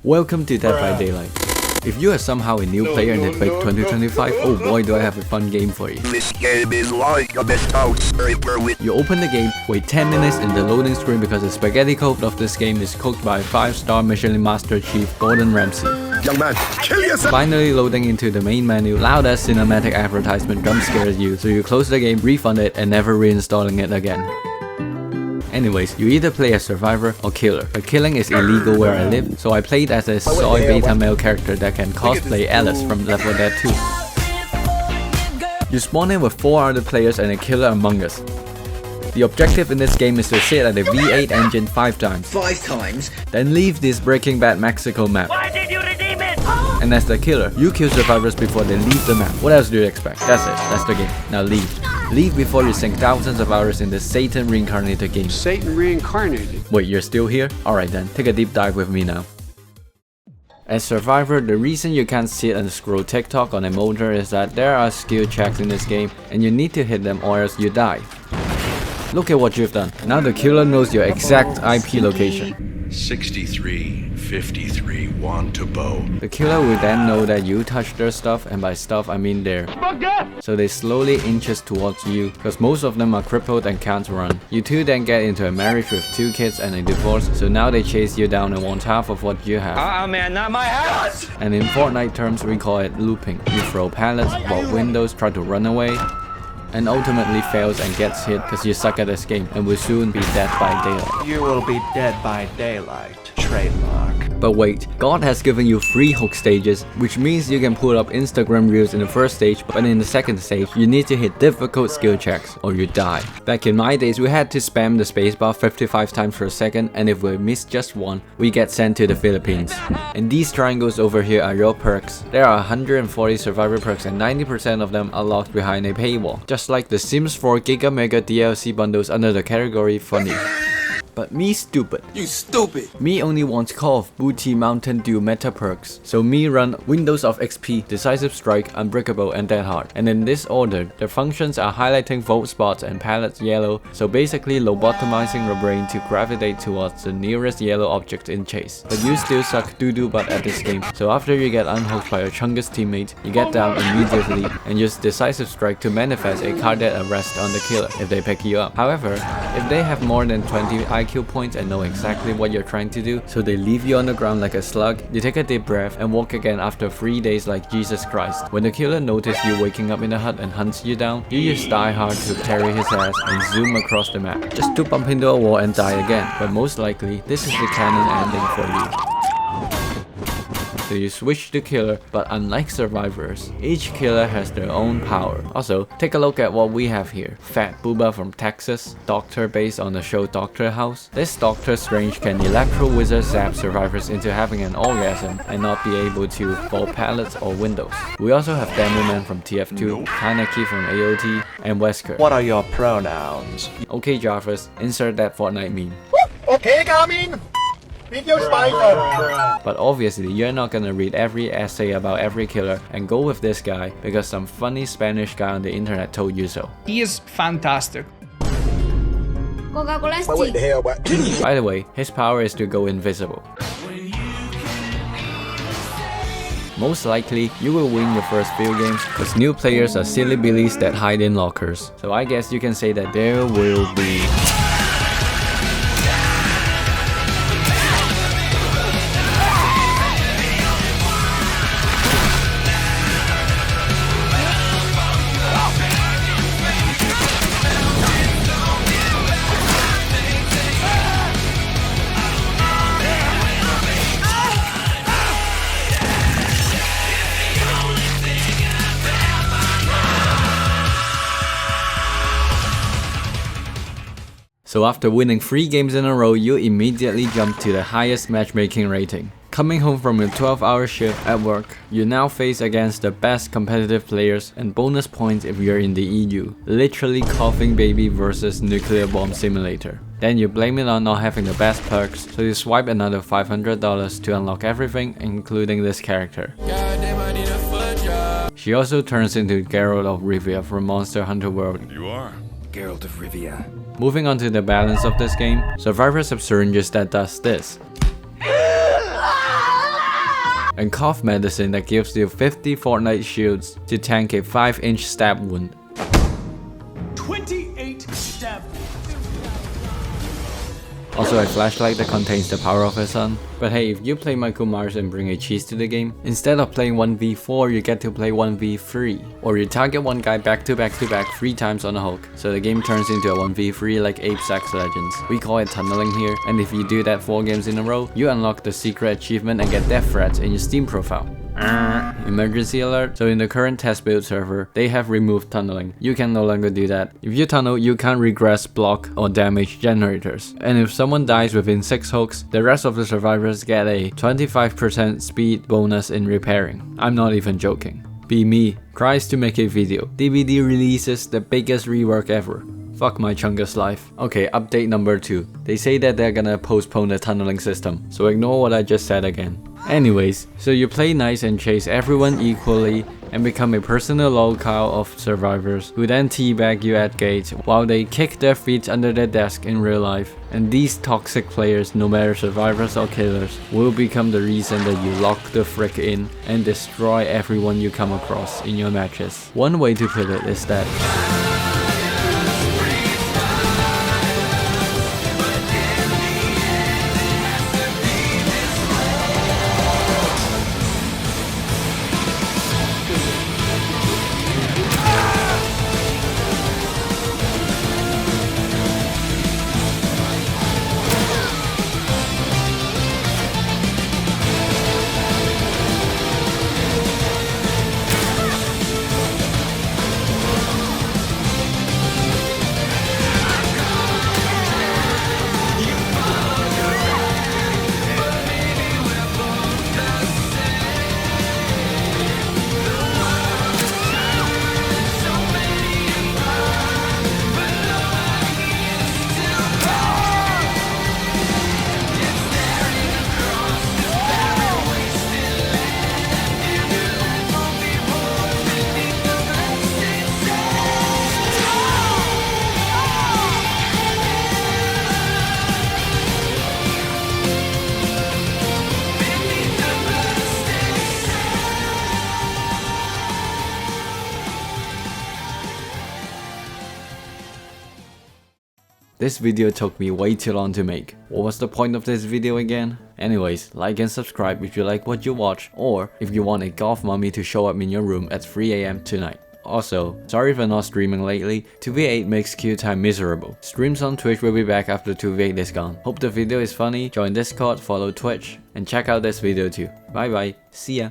Welcome to Dead by Daylight. If you are somehow a new player in the big 2025, oh boy do I have a fun game for you. This game is like a bespoke scraper with... You open the game, wait 10 minutes in the loading screen because the spaghetti code of this game is cooked by 5-star Michelin Master Chef Gordon Ramsay. Young man, kill yourself! Finally loading into the main menu, loud as cinematic advertisement jump scares you, so you close the game, refund it, and never reinstalling it again. Anyways, you either play as survivor or killer, but killing is illegal where I live, so I played as a soy beta male character that can cosplay Alice from Left 4 Dead 2. You spawn in with 4 other players and a killer among us. The objective in this game is to sit at the V8 engine 5 times. 5 times? Then leave this Breaking Bad Mexico map. Why did you redeem it? And as the killer, you kill survivors before they leave the map. What else do you expect? That's it, that's the game. Now leave. Leave before you sink thousands of hours in this Satan reincarnated game. Satan reincarnated? Wait, you're still here? Alright then, take a deep dive with me now. As Survivor, the reason you can't sit and scroll TikTok on a motor is that there are skill checks in this game and you need to hit them or else you die. Look at what you've done. Now the killer knows your exact IP location. 6353 Wantabo. The killer will then know that you touched their stuff, and by stuff I mean their. So they slowly inches towards you, because most of them are crippled and can't run. You two then get into a marriage with 2 kids and a divorce, so now they chase you down and want half of what you have. Man, not my house! And in Fortnite terms we call it looping. You throw pallets, while windows try to run away, and ultimately fails and gets hit because you suck at this game and will soon be dead by daylight. You will be dead by daylight. Trademark. But wait, God has given you 3 hook stages, which means you can pull up Instagram reels in the first stage, but in the second stage you need to hit difficult skill checks or you die. Back in my days we had to spam the spacebar 55 times per second, and if we miss just one, we get sent to the Philippines. And these triangles over here are your perks. There are 140 survivor perks and 90% of them are locked behind a paywall, just like the Sims 4 Giga Mega DLC bundles under the category funny. But me stupid. You stupid! Me only wants Call of Booty Mountain Dew meta perks. So me run Windows of XP, Decisive Strike, Unbreakable and Dead Hard. And in this order, the functions are highlighting vote spots and pallets yellow, so basically lobotomizing your brain to gravitate towards the nearest yellow object in chase. But you still suck doo-doo butt at this game, so after you get unhooked by your chungus teammate, you get down immediately and use Decisive Strike to manifest a cardiac arrest on the killer if they pick you up. However, if they have more than 20 IQ points and know exactly what you're trying to do, so they leave you on the ground like a slug, you take a deep breath and walk again after 3 days like Jesus Christ. When the killer notices you waking up in the hut and hunts you down, you use Die Hard to carry his ass and zoom across the map, just to bump into a wall and die again. But most likely, this is the canon ending for you. So you switch to killer, but unlike survivors, each killer has their own power. Also, take a look at what we have here. Fat Booba from Texas, doctor based on the show Doctor House. This Doctor Strange can electro wizard zap survivors into having an orgasm and not be able to fall pallets or windows. We also have Demoman from TF2, Kaneki from AOT, and Wesker. What are your pronouns? Okay Jarvis, insert that Fortnite meme. Okay, Garmin! Video spider! But obviously you're not gonna read every essay about every killer and go with this guy because some funny Spanish guy on the internet told you so. He is fantastic. What the hell, what? By the way, his power is to go invisible. Most likely, you will win your first few games because new players are silly billies that hide in lockers. So I guess you can say that there will be... So after winning 3 games in a row, you immediately jump to the highest matchmaking rating. Coming home from a 12-hour shift at work, you now face against the best competitive players and bonus points if you're in the EU. Literally coughing baby versus nuclear bomb simulator. Then you blame it on not having the best perks, so you swipe another $500 to unlock everything, including this character. She also turns into Geralt of Rivia from Monster Hunter World. You are? Geralt of Rivia. Moving on to the balance of this game, survivors have syringes that does this. and cough medicine that gives you 50 Fortnite shields to tank a 5-inch stab wound. 28 stab. Also a flashlight that contains the power of the sun. But hey, if you play Michael Myers and bring a cheese to the game, instead of playing 1v4, you get to play 1v3. Or you target one guy back to back 3 times on a hook. So the game turns into a 1v3 like Apex Legends. We call it tunneling here, and if you do that 4 games in a row, you unlock the secret achievement and get death threats in your Steam profile. Emergency alert. So in the current test build server, they have removed tunneling. You can no longer do that. If you tunnel, you can't regress, block, or damage generators. And if someone dies within 6 hooks, the rest of the survivors get a 25% speed bonus in repairing. I'm not even joking. Be me, cries to make a video. DVD releases the biggest rework ever. Fuck my Chungus life. Okay, update number 2. They say that they're gonna postpone the tunneling system, so ignore what I just said again. Anyways, so you play nice and chase everyone equally and become a personal locale of survivors who then teabag you at gates while they kick their feet under their desk in real life. And these toxic players, no matter survivors or killers, will become the reason that you lock the frick in and destroy everyone you come across in your matches. One way to put it is that this video took me way too long to make. What was the point of this video again? Anyways, like and subscribe if you like what you watch, or if you want a golf mummy to show up in your room at 3 AM tonight. Also, sorry for not streaming lately, 2v8 makes queue time miserable. Streams on Twitch will be back after 2v8 is gone. Hope the video is funny, join Discord, follow Twitch, and check out this video too. Bye bye, see ya.